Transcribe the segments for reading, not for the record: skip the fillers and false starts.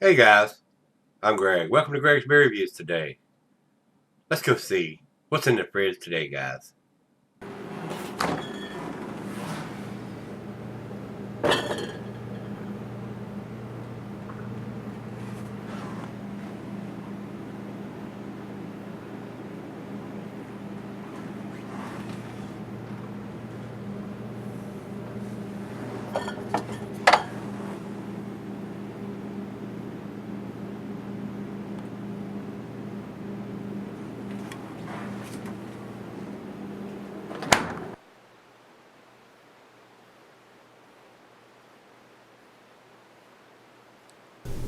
Hey guys, I'm Greg. Welcome to Gregsbeerreviews today. Let's go see what's in the fridge today, guys.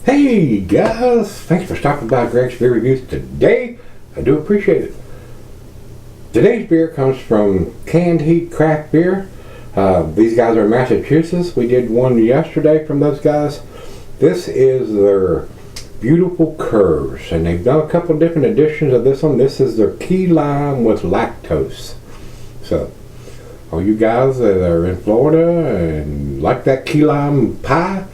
Hey guys, thanks for stopping by Gregsbeerreviews today. I do appreciate it. Today's beer comes from Canned Heat Craft Beer. These guys are in Massachusetts. We did one yesterday from those guys. This is their Beautiful Curves, and they've done a couple different editions of this one. This is their key lime with lactose. So, all you guys that are in Florida and like that key lime pie,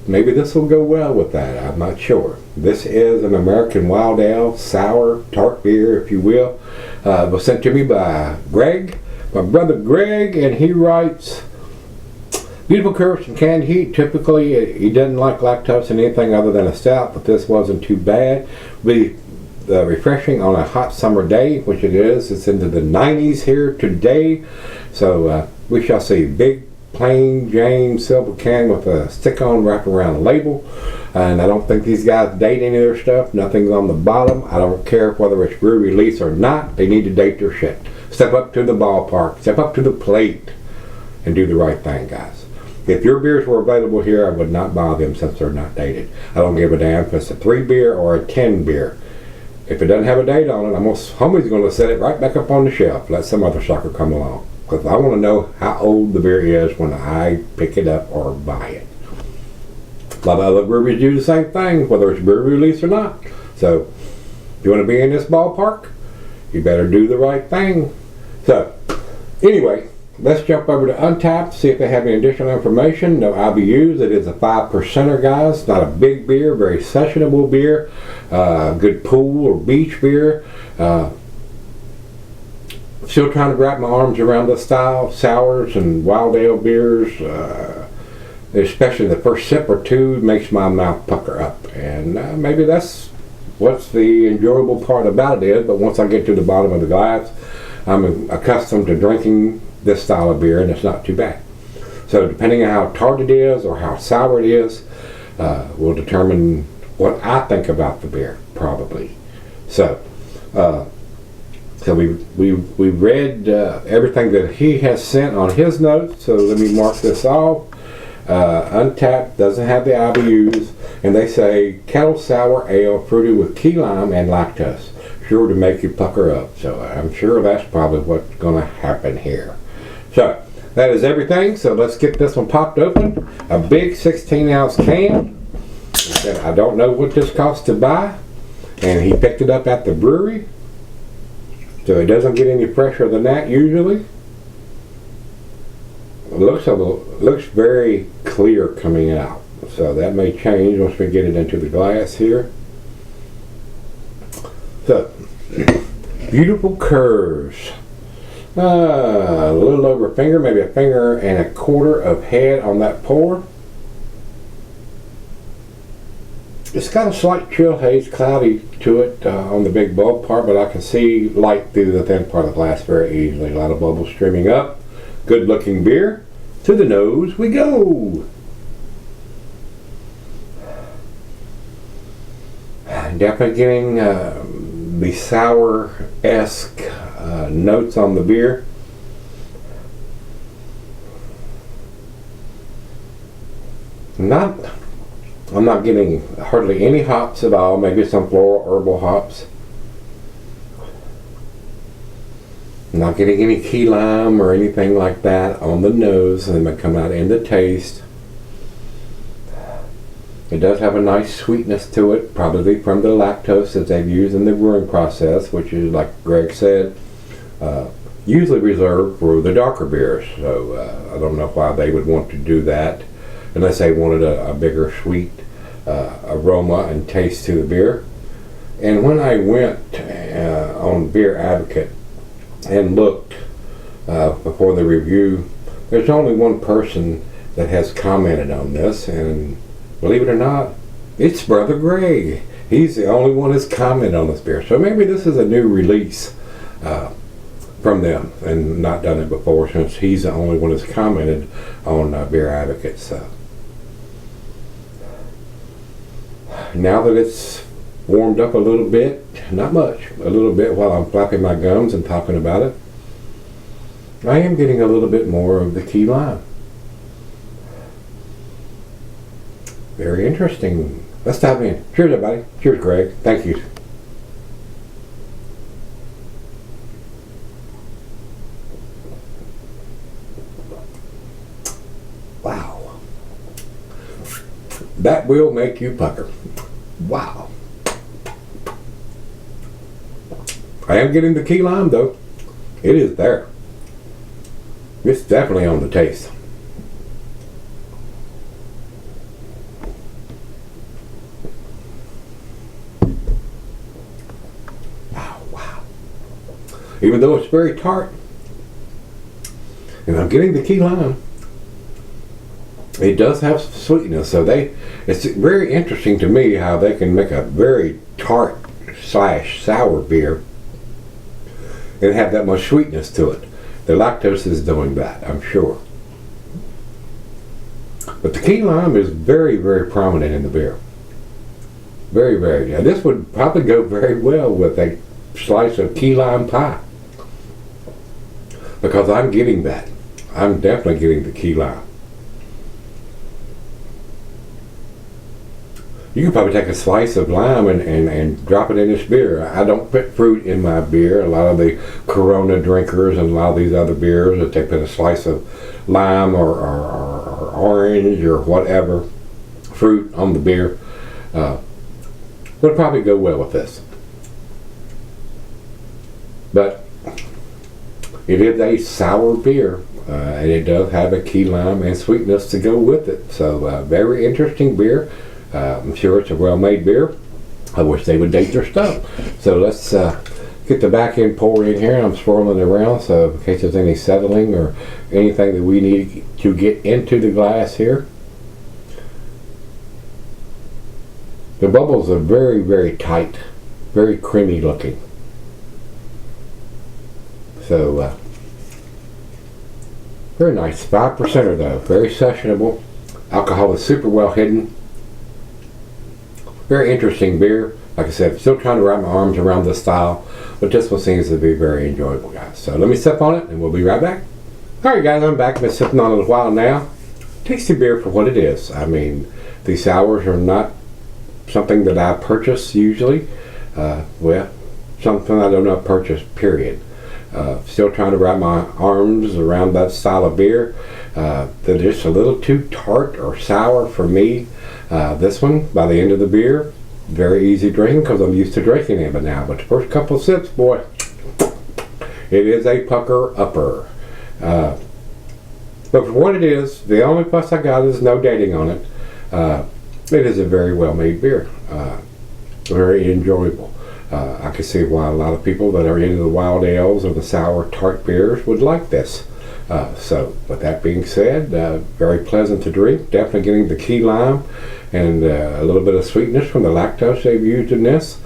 maybe this will go well with that. I'm not sure. This is an American Wild Ale sour tart beer, if you will. It was sent to me by Greg, my brother Greg, and he writes, Beautiful Curves from Canned Heat. Typically, he doesn't like lactose in anything other than a stout, but this wasn't too bad. Be refreshing on a hot summer day, which it is. It's into the 90s here today, so we shall see. Big plain Jane silver can with a stick-on wrap around the label, and I don't think these guys date any of their stuff. Nothing's on the bottom. I don't care whether it's brewery release or not. They need to date their shit. Step up to the ballpark, step up to the plate, and do the right thing, guys. If your beers were available here, I would not buy them since they're not dated. I don't give a damn if it's a 3 beer or a 10 beer. If it doesn't have a date on it, homie's going to set it right back up on the shelf. Let some other sucker come along. Because I want to know how old the beer is when I pick it up or buy it. A lot of other breweries do the same thing, whether it's brewery release or not. So, if you want to be in this ballpark, you better do the right thing. So, anyway, let's jump over to Untappd, see if they have any additional information. No IBUs. It is a 5%er, guys. Not a big beer, very sessionable beer. Good pool or beach beer. Still trying to wrap my arms around the style. Sours and wild ale beers, especially the first sip or two, makes my mouth pucker up. And maybe that's what's the enjoyable part about it is. But once I get to the bottom of the glass, I'm accustomed to drinking this style of beer, and it's not too bad. So depending on how tart it is or how sour it is, will determine what I think about the beer, probably. So we read everything that he has sent on his notes, so let me mark this off. Untappd doesn't have the IBUs, and they say kettle sour ale fruited with key lime and lactose, sure to make you pucker up. So I'm sure that's probably what's going to happen here. So that is everything, so let's get this one popped open. A big 16-ounce can. I don't know what this costs to buy, and he picked it up at the brewery. So it doesn't get any fresher than that usually. It looks very clear coming out. So that may change once we get it into the glass here. So, Beautiful Curves. A little over a finger, maybe a finger and a quarter of head on that pour. It's got a slight chill haze, cloudy to it on the big bulb part, but I can see light through the thin part of the glass very easily. A lot of bubbles streaming up. Good looking beer. To the nose we go. Definitely getting the sour-esque notes on the beer. I'm not getting hardly any hops at all, maybe some floral herbal hops. I'm not getting any key lime or anything like that on the nose, and they might come out in the taste. It does have a nice sweetness to it, probably from the lactose that they've used in the brewing process, which is, like Greg said, usually reserved for the darker beers. So I don't know why they would want to do that, unless they wanted a bigger sweet aroma and taste to the beer. And when I went on Beer Advocate and looked before the review, there's only one person that has commented on this, and believe it or not, it's Brother Greg. He's the only one that's commented on this beer. So maybe this is a new release from them, and not done it before, since he's the only one that's commented on Beer Advocate. So now that it's warmed up a little bit, not much, a little bit while I'm flapping my gums and talking about it, I am getting a little bit more of the key lime. Very interesting. Let's dive in. Cheers, everybody. Cheers, Greg. Thank you. Wow. That will make you pucker. Wow. I am getting the key lime, though. It is there. It's definitely on the taste. Wow. Even though it's very tart, and I'm getting the key lime, it does have some sweetness. So it's very interesting to me how they can make a very tart / sour beer and have that much sweetness to it. The lactose is doing that, I'm sure. But the key lime is very, very prominent in the beer. Very, very. Now this would probably go very well with a slice of key lime pie, because I'm getting that. I'm definitely getting the key lime. You can probably take a slice of lime and drop it in this beer. I don't put fruit in my beer. A lot of the Corona drinkers and a lot of these other beers, that they put a slice of lime or orange or whatever fruit on the beer, would probably go well with this. But it is a sour beer, and it does have a key lime and sweetness to go with it. So very interesting beer. I'm sure it's a well-made beer. I wish they would date their stuff. So let's get the back end pour in here. I'm swirling it around, so in case there's any settling or anything that we need to get into the glass here. The bubbles are very, very tight, very creamy looking. So very nice. 5% though, very sessionable. Alcohol is super well hidden. Very interesting beer. Like I said, still trying to wrap my arms around this style, but this one seems to be very enjoyable, guys. So let me sip on it and we'll be right back. Alright guys, I'm back. I've been sipping on it a while now. Tasty beer for what it is. I mean, these sours are not something that I purchase usually. Well, something I do not purchase, period. Still trying to wrap my arms around that style of beer. They're just a little too tart or sour for me. This one, by the end of the beer, very easy drinking because I'm used to drinking it now. But the first couple of sips, boy, it is a pucker upper. But for what it is, the only plus I got is no dating on it. It is a very well made beer. Very enjoyable. I can see why a lot of people that are into the wild ales or the sour tart beers would like this. So with that being said, very pleasant to drink. Definitely getting the key lime and a little bit of sweetness from the lactose they've used in this.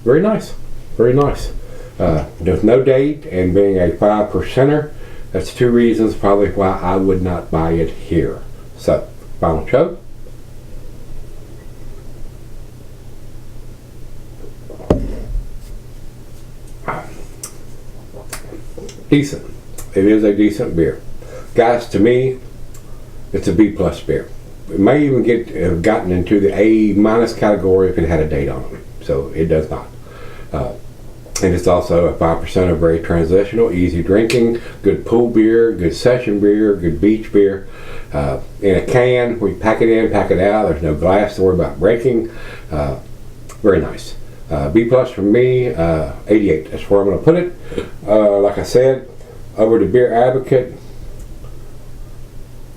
Very nice. Very nice. There's no date, and being a 5%er, that's two reasons probably why I would not buy it here. So, final choke. Decent. It is a decent beer. Guys, to me, it's a B+ beer. It may even have gotten into the A- category if it had a date on it. So it does not. And it's also a 5%, very transitional, easy drinking, good pool beer, good session beer, good beach beer. In a can, we pack it in, pack it out. There's no glass to worry about breaking. Very nice. B+ for me, 88. That's where I'm going to put it. Like I said, over to Beer Advocate.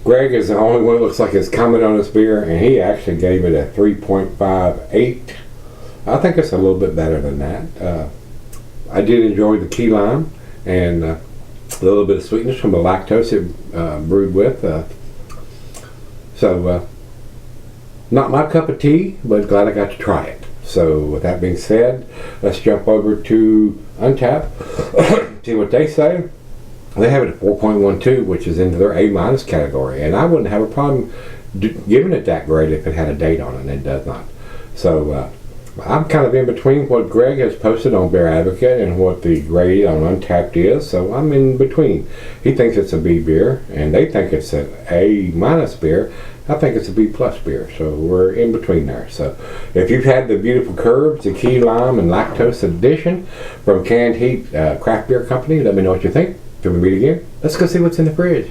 Greg is the only one that looks like it's coming on this beer, and he actually gave it a 3.58. I think it's a little bit better than that. I did enjoy the key lime and a little bit of sweetness from the lactose it brewed with. So not my cup of tea, but glad I got to try it. So with that being said, let's jump over to Untappd, see what they say. They have it at 4.12, which is into their A- category, and I wouldn't have a problem giving it that grade if it had a date on it, and it does not. So I'm kind of in between what Greg has posted on Beer Advocate and what the grade on Untappd is, so I'm in between. He thinks it's a B beer, and they think it's an A- beer. I think it's a B+ beer, so we're in between there. So if you've had the beautiful curves, the key lime and lactose addition from Canned Heat Craft Beer Company, let me know what you think. Till we meet again, let's go see what's in the fridge.